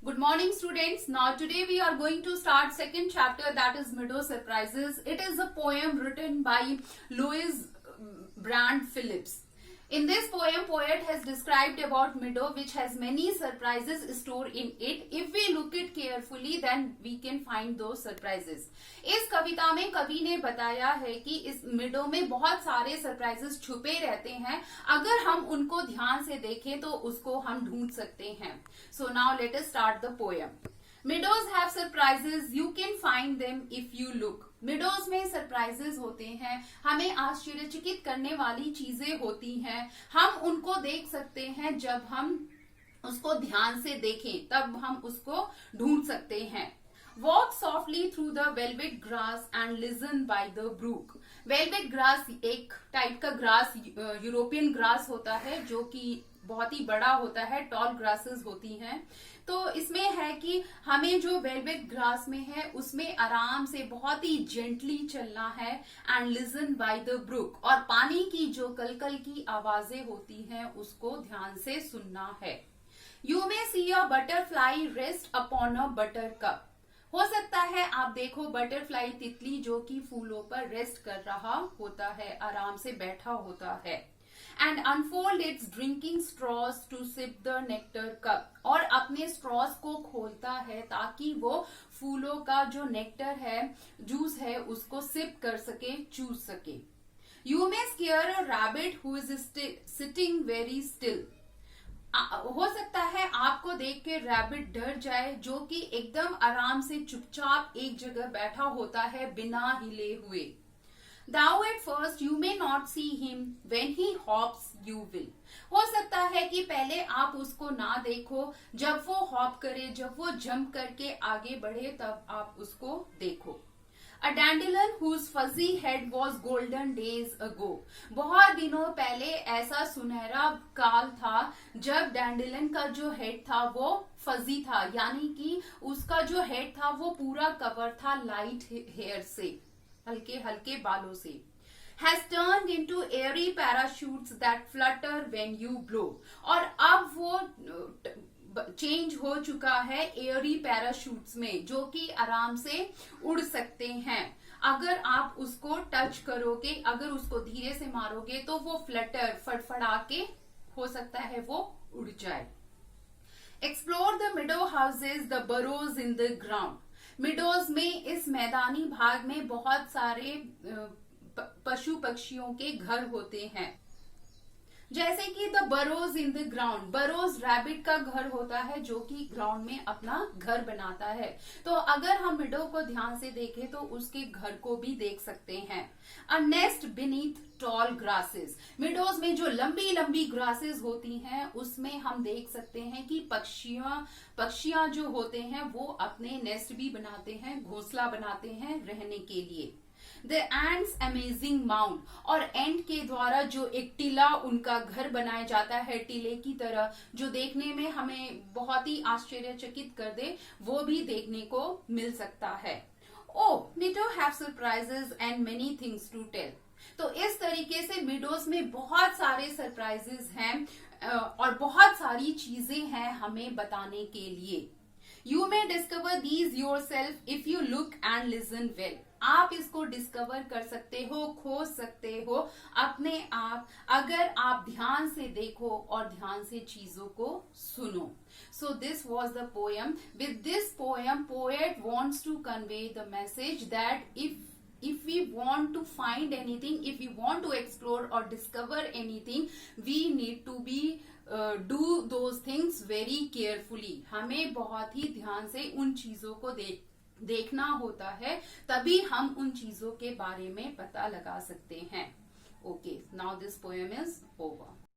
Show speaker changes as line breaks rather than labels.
Good morning, students. Now today we are going to start second chapter, that is Meadow Surprises. It is a poem written by Louis Brand Phillips. In this poem, poet has described about meadow which has many surprises stored in it. If we look it carefully, then we can find those surprises. इस कविता में कवि ने बताया है कि इस meadow में बहुत सारे सरप्राइजेस छुपे रहते हैं. अगर हम उनको ध्यान से देखें तो उसको हम ढूंढ सकते हैं. So now let us start the poem. Meadows have surprises. You can find them if you look. Meadows में सरप्राइजेस होते हैं, हमें आश्चर्यचकित करने वाली चीजें होती हैं. हम उनको देख सकते हैं जब हम उसको ध्यान से देखें, तब हम उसको ढूंढ सकते हैं. Walk softly through the velvet grass and listen by the brook. Velvet grass एक टाइप का ग्रास, यूरोपियन ग्रास होता है जो कि बहुत ही बड़ा होता है. टॉल ग्रासेस होती हैं. तो इसमें है कि हमें जो वेलवेट ग्रास में है उसमें आराम से बहुत ही जेंटली चलना है. And listen by the brook, और पानी की जो कलकल की आवाजें होती हैं उसको ध्यान से सुनना है. You may see a butterfly rest upon a buttercup. हो सकता है आप देखो बटरफ्लाई, तितली जो कि फूलों पर रेस्ट कर रहा होता है, आराम से बैठा होता है. And unfold its drinking straws to sip the nectar cup, और अपने स्ट्रॉस को खोलता है ताकि वो फूलों का जो नेक्टर है, जूस है, उसको सिप कर सके, चूस सके. You may square a rabbit who is sitting very still. हो सकता है आपको देख के रैबिट डर जाए जो कि एकदम आराम से चुपचाप एक जगह बैठा होता है बिना हिले हुए. Thou at first you may not see him, when he hops you will. हो सकता है कि पहले आप उसको ना देखो, जब वो हॉप करे, जब वो जंप करके आगे बढ़े, तब आप उसको देखो. A dandelion whose fuzzy head was golden days ago. बहुत दिनों पहले ऐसा सुनहरा काल था जब डैंडेलियन का जो हेड था वो फजी था, यानी कि उसका जो हेड था वो पूरा कवर था लाइट हेयर से, हल्के हल्के बालों से. Has turned into airy parachutes that flutter when you blow. और अब वो चेंज हो चुका है एयरी पैराशूट्स में, जो कि आराम से उड़ सकते हैं. अगर आप उसको टच करोगे, अगर उसको धीरे से मारोगे तो वो फ्लटर, फड़फड़ा के हो सकता है वो उड़ जाए. Explore the meadow houses, the burrows in the ground. Meadows में, इस मैदानी भाग में बहुत सारे पशु पक्षियों के घर होते हैं, जैसे कि the burrows in the ground. Burrows rabbit का घर होता है जो कि ग्राउंड में अपना घर बनाता है. तो अगर हम मिडो को ध्यान से देखें तो उसके घर को भी देख सकते हैं. अ nest beneath toll grasses. Meadows में जो लंबी लंबी ग्रासेस होती हैं उसमें हम देख सकते हैं कि पक्षियां जो होते हैं वो अपने नेस्ट भी बनाते हैं, घोंसला बनाते हैं रहने के लिए. द एंड्स अमेजिंग माउंड, और एंड के द्वारा जो एक टीला उनका घर बनाया जाता है, टीले की तरह, जो देखने में हमें बहुत ही आश्चर्यचकित कर दे, वो भी देखने को मिल सकता है. Oh, meadow have surprises and many things to tell. तो इस तरीके से मिडोज में बहुत सारे सरप्राइजेस हैं और बहुत सारी चीजें हैं हमें बताने के लिए. You may discover these yourself if you look and listen well. आप इसको डिस्कवर कर सकते हो, खोज सकते हो अपने आप, अगर आप ध्यान से देखो और ध्यान से चीजों को सुनो. So this was the poem. With this poem, poet wants to convey the message that if we want to find anything, if we want to explore or discover anything, we need to be do those things very carefully. हमें बहुत ही ध्यान से उन चीजों को देखना होता है, तभी हम उन चीजों के बारे में पता लगा सकते हैं. Okay, now this poem is over.